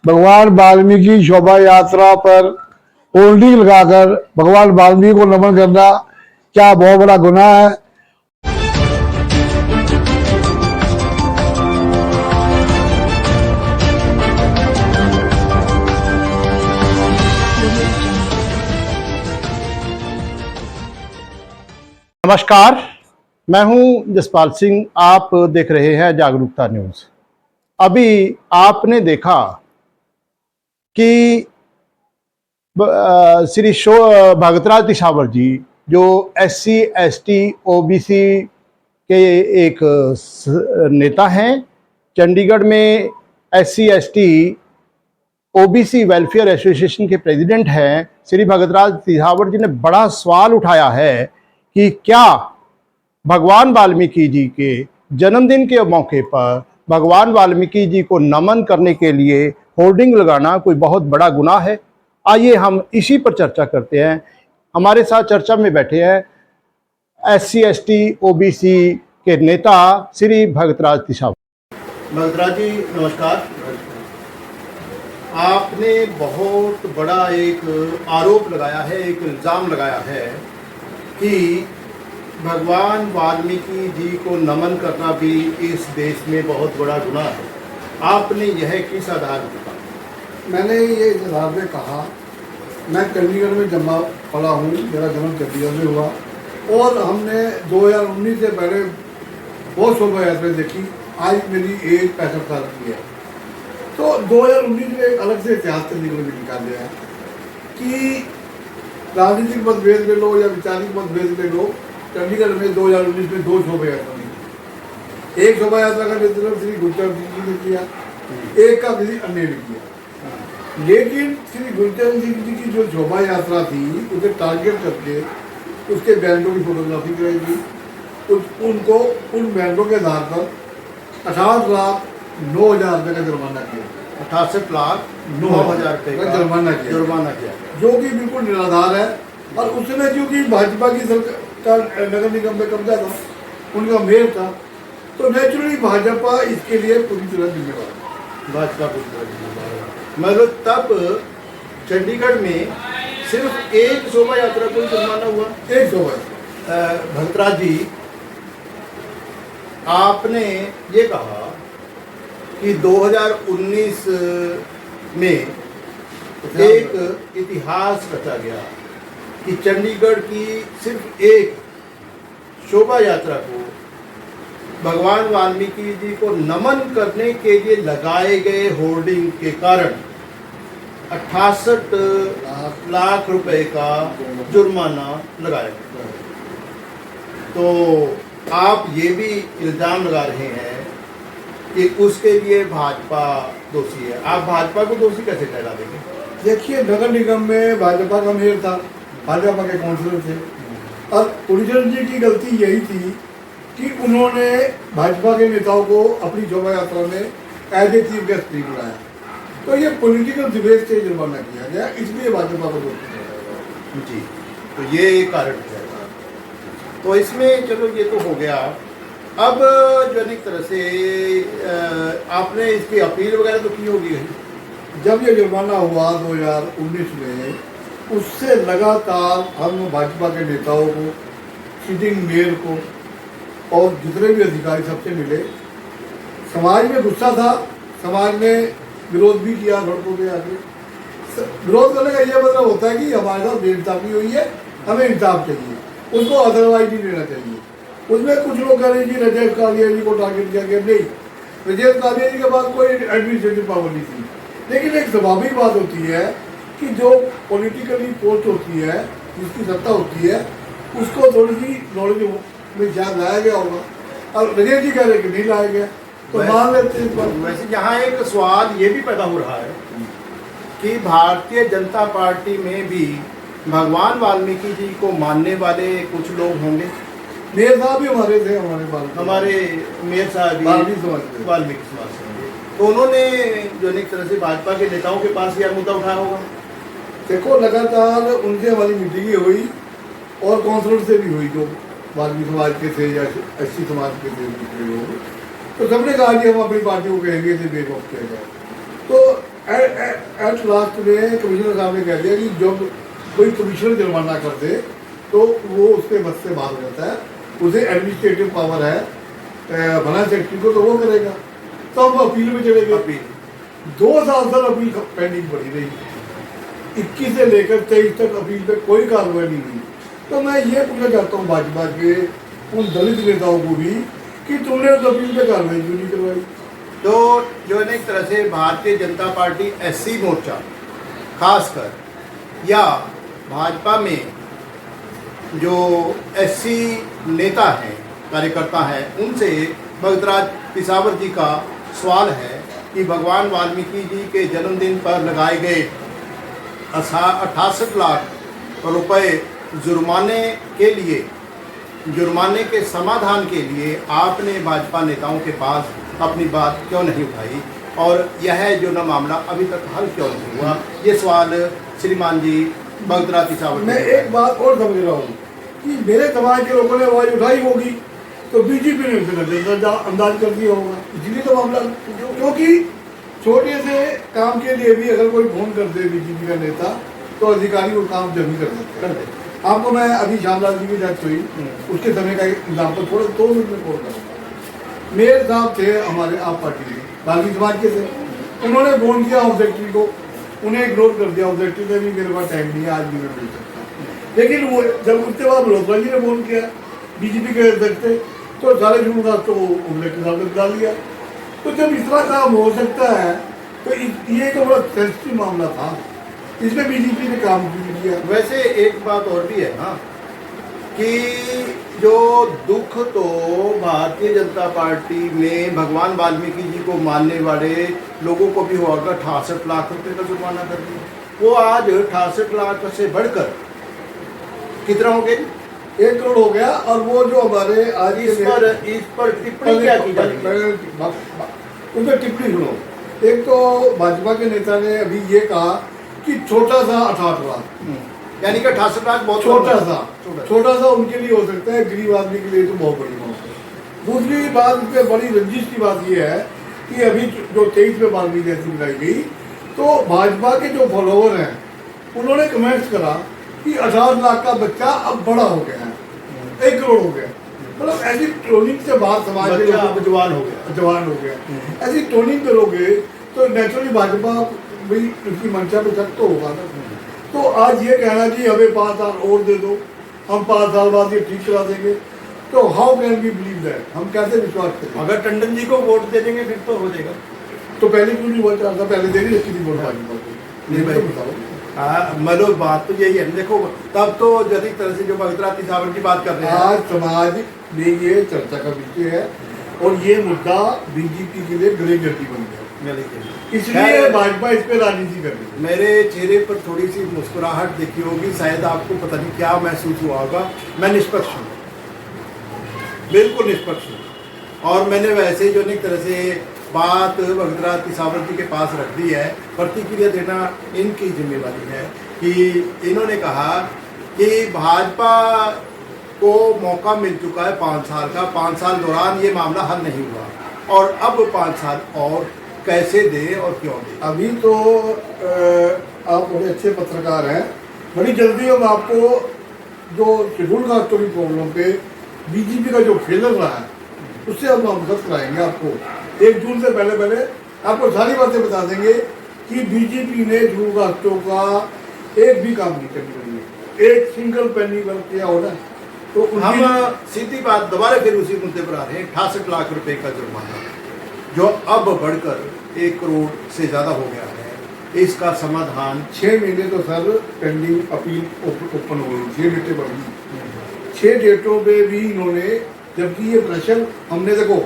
भगवान वाल्मीकि शोभा यात्रा पर होल्डिंग लगाकर भगवान वाल्मीकि को नमन करना क्या बहुत बड़ा गुनाह है। नमस्कार, मैं हूं जसपाल सिंह। आप देख रहे हैं जागरूकता न्यूज। अभी आपने देखा कि श्री भगतराज तिसावर जी जो SC ST OBC के एक नेता हैं, चंडीगढ़ में SC ST OBC welfare association के प्रेसिडेंट हैं, श्री भगतराज तिसावर जी ने बड़ा सवाल उठाया है कि क्या भगवान वाल्मीकि जी के जन्मदिन के मौके पर भगवान वाल्मीकि जी को नमन करने के लिए होर्डिंग लगाना कोई बहुत बड़ा गुनाह है। आइए हम इसी पर चर्चा करते हैं। हमारे साथ चर्चा में बैठे हैं SC ST OBC के नेता श्री भगतराज तिसावर। भगतराज जी नमस्कार। आपने बहुत बड़ा एक आरोप लगाया है, एक इल्ज़ाम लगाया है कि भगवान वाल्मीकि जी को नमन करना भी इस देश में बहुत बड़ा गुनाह है। आपने यह किस आधार पर कहा? मैंने ये इस आधार पे कहा, मैं चंडीगढ़ में जन्मा पड़ा हूँ, मेरा जन्म चंडीगढ़ में हुआ और हमने 2019 से पहले बहुत शोभा यात्रा देखी। आज मेरी एज 65 साल की है। तो 2019 में एक अलग से इतिहास चंडीगढ़ में निकाल है कि राजनीतिक मतभेद में लो या विचारिक मतभेद में लो, चंडीगढ़ में 2019 में 2 शोभा यात्रा हुई। एक शोभा यात्रा का नेतृत्व श्री गुरचरण सिंह जी ने किया, एक का किसी अन्य ने किया। लेकिन श्री गुरचरण सिंह जी की जो शोभा यात्रा थी उसे टारगेट करके उसके बैंडों की फोटोग्राफी कराई गई। उनको उन बैंडों के आधार पर 68,09,000 रुपये का जुर्माना किया। 68,09,000 रुपये का जुर्माना किया, जो कि बिल्कुल निराधार है। और उसमें क्योंकि भाजपा की सरकार नगर निगम में कब्जा था, उनका मेयर था, तो नेचुरली भाजपा इसके लिए पूरी तरह जिम्मेवार है। भाजपा पूरी तरह जिम्मेवार है। मतलब तब चंडीगढ़ में सिर्फ एक शोभा यात्रा को जुर्माना हुआ, एक शोभा। भगतराज जी, आपने ये कहा कि 2019 में एक इतिहास रचा गया कि चंडीगढ़ की सिर्फ एक शोभा यात्रा को भगवान वाल्मीकि जी को नमन करने के लिए लगाए गए होर्डिंग के कारण 68 लाख रुपए का जुर्माना लगाया गया। तो आप ये भी इल्ज़ाम लगा रहे हैं कि उसके लिए भाजपा दोषी है। आप भाजपा को दोषी कैसे ठहरा देंगे? देखिए, नगर निगम में भाजपा का मेयर था, भाजपा के काउंसिलर थे, और गुरचरण जी की गलती यही थी कि उन्होंने भाजपा के नेताओं को अपनी शोभा यात्रा में एज ए चीफ गेस्ट नहीं बुलाया। तो ये पॉलिटिकल डिबेट से जुर्माना किया गया, इसलिए भाजपा को दोषी जी, तो ये एक कारण है। तो इसमें चलो ये तो हो गया। अब जो एक तरह से आपने इसकी अपील वगैरह तो की होगी। जब ये जुर्माना हुआ 2019 में, उससे लगातार हम भाजपा के नेताओं को, सिटिंग मेयर को और जितने भी अधिकारी सबसे मिले। समाज में गुस्सा था, समाज ने विरोध भी किया, सड़कों पे आके। विरोध करने का ये मतलब होता है कि हमारे साथ बेइंसाफी हुई है, हमें इंसाफ चाहिए, उसको अदरवाइज नहीं लेना चाहिए। उसमें कुछ लोग कह रहे हैं कि रजत कालिया जी को टारगेट किया गया। नहीं, रजत कालिया जी के पास कोई एडमिनिस्ट्रेटिव पावर नहीं थी। लेकिन एक स्वाभाविक बात होती है कि जो पॉलिटिकली पोस्ट होती है, जिसकी सत्ता होती है, उसको थोड़ी सी नॉलेज में शायद लाया गया होगा। और रजत जी कह रहे कि नहीं लाया गया, तो मान लेते हैं। वैसे यहाँ एक सवाल ये भी पैदा हो रहा है कि भारतीय जनता पार्टी में भी भगवान वाल्मीकि जी को मानने वाले कुछ लोग होंगे। मेयर साहब भी हमारे थे, हमारे मेयर साहब वाल्मीकि समाज से। तो उन्होंने जो एक तरह से भाजपा के नेताओं के पास यह मुद्दा उठाया होगा। देखो, लगातार उनसे हमारी मीटिंगें हुई और काउंसिलर से भी हुई, जो वाल्मीकि समाज के थे या SC समाज के थे लोग। तो सबने कहा कि हम अपनी पार्टी को कहेंगे कि बेवकूफ़ किया जाए। तो एट लास्ट में कमिश्नर साहब ने कह दिया कि जब कोई कमिश्नर जुर्माना कर दे तो वो उसके बस से बाहर हो जाता है, उसे एडमिनिस्ट्रेटिव पावर है फाइनेंस सेक्रेटरी को, तो वो करेगा। तो हम अपील में चले गए। 2 साल तक अपील पेंडिंग पड़ी रही, 21 से लेकर 23 तक अपील पे कोई कार्रवाई नहीं हुई। तो मैं ये पूछना चाहता हूँ भाजपा के उन दलित नेताओं को भी कि तुमने उस अपील पे कार्रवाई क्यों नहीं करवाई। तो जो है ना एक तरह से भारतीय जनता पार्टी एससी मोर्चा खासकर या भाजपा में जो एससी नेता हैं, कार्यकर्ता हैं, उनसे भगतराज पिसावर जी का सवाल है कि भगवान वाल्मीकि जी के जन्मदिन पर लगाए गए 68 लाख रुपए जुर्माने के लिए, जुर्माने के समाधान के लिए आपने भाजपा नेताओं के पास अपनी बात क्यों नहीं उठाई, और यह जो ना मामला अभी तक हल क्यों नहीं हुआ। ये सवाल श्रीमान जी भगतराज पिसावर। मैं एक बात और समझ रहा हूँ कि मेरे समाज के लोगों ने आवाज उठाई होगी तो बीजेपी ने उसे नजरअंदाज कर दिया होगा, इसलिए तो मामला। क्योंकि छोटे से काम के लिए भी अगर कोई फोन कर दे बीजेपी का नेता तो अधिकारी वो काम जल्दी कर देते। आपको मैं अभी श्यामलाल जी की डेथ हुई उसके समय का एग्जाम्पल थोड़ा 2 मिनट में कोल करूँगा। मेयर साहब थे हमारे आप पार्टी के बागी समाज के थे, उन्होंने फोन किया होम सेक्रेटरी को, उन्हें इग्नोर कर दिया। होम सेक्रेटरी ने भी मेरे पास टाइम नहीं है, आज भी मैं मिल सकता। लेकिन वो जब उसके बाद मल्होत्रा जी ने फोन किया बीजेपी के अध्यक्ष थे तो सारे जुम्मेदार को होम सेक्रेटरी साहब ने बुला लिया। तो जब इस तरह काम हो सकता है तो ये तो बड़ा सेंसिटिव मामला था, इसमें बीजेपी ने काम क्यों किया। वैसे एक बात और भी है ना कि जो दुख तो भारतीय जनता पार्टी में भगवान वाल्मीकि जी को मानने वाले लोगों को भी होगा। 68 लाख रुपए का जुर्माना कर दिया, वो आज 68 लाख से बढ़कर कितना हो गए, 1 करोड़ हो गया। और वो जो हमारे आज इस पर टिप्पणी क्या की जाएगी, उनका टिप्पणी सुनो। एक तो भाजपा के नेता ने अभी ये कहा कि छोटा सा 68 लाख, यानी कि 68 लाख बहुत छोटा सा उनके लिए हो सकता है, गरीब आदमी के लिए तो बहुत बड़ी बात है। दूसरी बात इसमें बड़ी रंजिश की बात यह है कि अभी जो 23 में बाल्मीकि जयंती मनाई गई तो भाजपा के जो फॉलोवर हैं उन्होंने कमेंट्स करा कि 18 लाख का बच्चा अब बड़ा हो गया है, 1 करोड़ हो गया। मतलब ऐसी ट्रोलिंग से बाहर समाज के लोगों जवान हो गया। ऐसी ट्रोलिंग करोगे तो नेचुरली भाजपा भाई उनकी मंशा पे शक तो होगा ना। तो आज ये कहना कि हमें 5 साल और दे दो, हम 5 साल बाद ये ठीक करा देंगे, तो how can we believe that, हम कैसे विश्वास करें। अगर टंडन जी को वोट दे देंगे फिर तो हो जाएगा। तो पहले क्यों नहीं वोट चाहता, पहले देनी रखी थी वोट भाजपा को। नहीं भाई बताओ। मतलब बात तो यही है। देखो तब तो जैसी तरह से जो भगतराज पिसावर की बात कर रहे हैं, आज समाज में ये चर्चा का विषय है और ये मुद्दा बीजेपी के लिए गले गड्डी बन गया, इसलिए भाजपा इस पे राजनीति कर रही है। मेरे चेहरे पर थोड़ी सी मुस्कुराहट देखी होगी, शायद आपको पता नहीं क्या महसूस हुआ होगा। मैं निष्पक्ष हूँ, बिल्कुल निष्पक्ष हूँ, और मैंने वैसे जो एक तरह से बात भगतराज पिसावर जी के पास रख दी है। प्रतिक्रिया देना इनकी जिम्मेवारी है कि इन्होंने कहा कि भाजपा को मौका मिल चुका है 5 साल का, 5 साल दौरान ये मामला हल नहीं हुआ और अब 5 साल और कैसे दे और क्यों दे। अभी तो आप बड़े अच्छे पत्रकार हैं, बड़ी जल्दी हम आपको जो शेड्यूल कास्ट की प्रॉब्लम पे बीजेपी का जो फेलर रहा है उससे हम अवगत कराएंगे आपको। 1 जून से पहले आपको सारी बातें बता देंगे कि बीजेपी ने शेड्यूल कास्टों का एक भी काम नहीं करने, एक सिंगल पेनी वर्क किया होना। तो हम सीधी बात दोबारा फिर उसी मुद्दे पर आ रहे हैं। 68 लाख रुपए का जुर्माना जो अब बढ़कर 1 करोड़ से ज़्यादा हो गया है, इसका समाधान 6 महीने तो सर पेंडिंग अपील ओपन हो गई, 6 डेटें बढ़ गई। 6 डेटों पे भी इन्होंने, जबकि ये प्रेशर हमने देखो,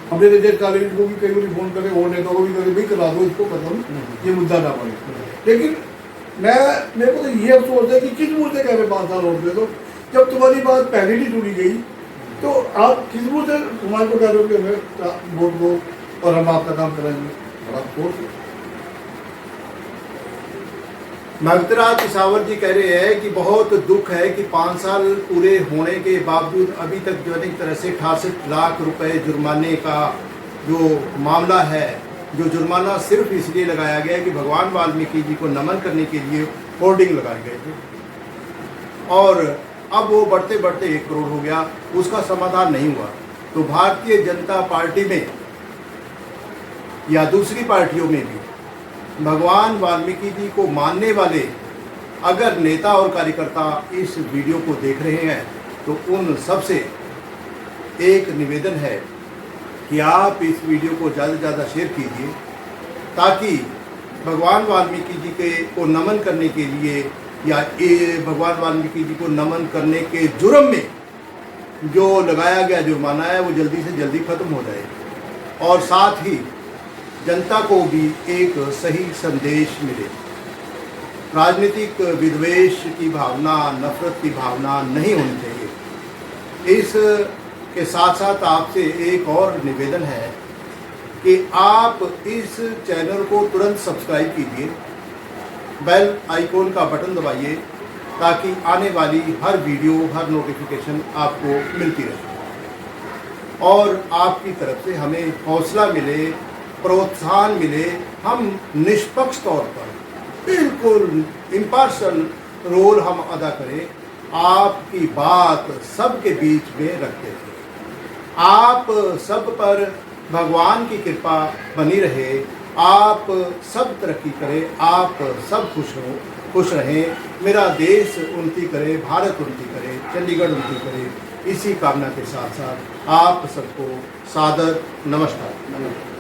हमने रिजर्व कॉलेज को भी कई बार फोन करे और नेताओं को भी करे भाई करा दो इसको खत्म, ये मुद्दा ना बने। लेकिन मेरे को तो ये अफसोस है कि किस मुँह से कह रहे 5 साल और दे दो, जब तुम्हारी बात पहले नहीं सुनी गई तो आप किस मुँह से समाज को कह रहे हो कि हमें वोट दो और हम आपका काम कराएंगे। बड़ा अफसोस है। भगतराज पिसावर जी कह रहे हैं कि बहुत दुख है कि 5 साल पूरे होने के बावजूद अभी तक जो एक तरह से 68 लाख रुपए जुर्माने का जो मामला है जो जुर्माना सिर्फ इसलिए लगाया गया कि भगवान वाल्मीकि जी को नमन करने के लिए होर्डिंग लगाए गए थे, और अब वो बढ़ते बढ़ते 1 करोड़ हो गया, उसका समाधान नहीं हुआ। तो भारतीय जनता पार्टी में या दूसरी पार्टियों में भी भगवान वाल्मीकि जी को मानने वाले अगर नेता और कार्यकर्ता इस वीडियो को देख रहे हैं तो उन सबसे एक निवेदन है कि आप इस वीडियो को ज़्यादा से ज़्यादा शेयर कीजिए, ताकि भगवान वाल्मीकि जी के को नमन करने के लिए या भगवान वाल्मीकि जी को नमन करने के जुर्म में जो लगाया गया जुर्माना है वो जल्दी से जल्दी खत्म हो जाए, और साथ ही जनता को भी एक सही संदेश मिले। राजनीतिक विद्वेष की भावना, नफरत की भावना नहीं होनी चाहिए। इस के साथ साथ आपसे एक और निवेदन है कि आप इस चैनल को तुरंत सब्सक्राइब कीजिए, बेल आइकॉन का बटन दबाइए, ताकि आने वाली हर वीडियो, हर नोटिफिकेशन आपको मिलती रहे और आपकी तरफ से हमें हौसला मिले, प्रोत्साहन मिले। हम निष्पक्ष तौर पर बिल्कुल इम्पार्शल रोल हम अदा करें, आपकी बात सबके बीच में रखते थे। आप सब पर भगवान की कृपा बनी रहे, आप सब तरक्की करें, आप सब खुश रहें, मेरा देश उन्नति करे, भारत उन्नति करे, चंडीगढ़ उन्नति करे। इसी कामना के साथ साथ आप सबको सादर नमस्कार।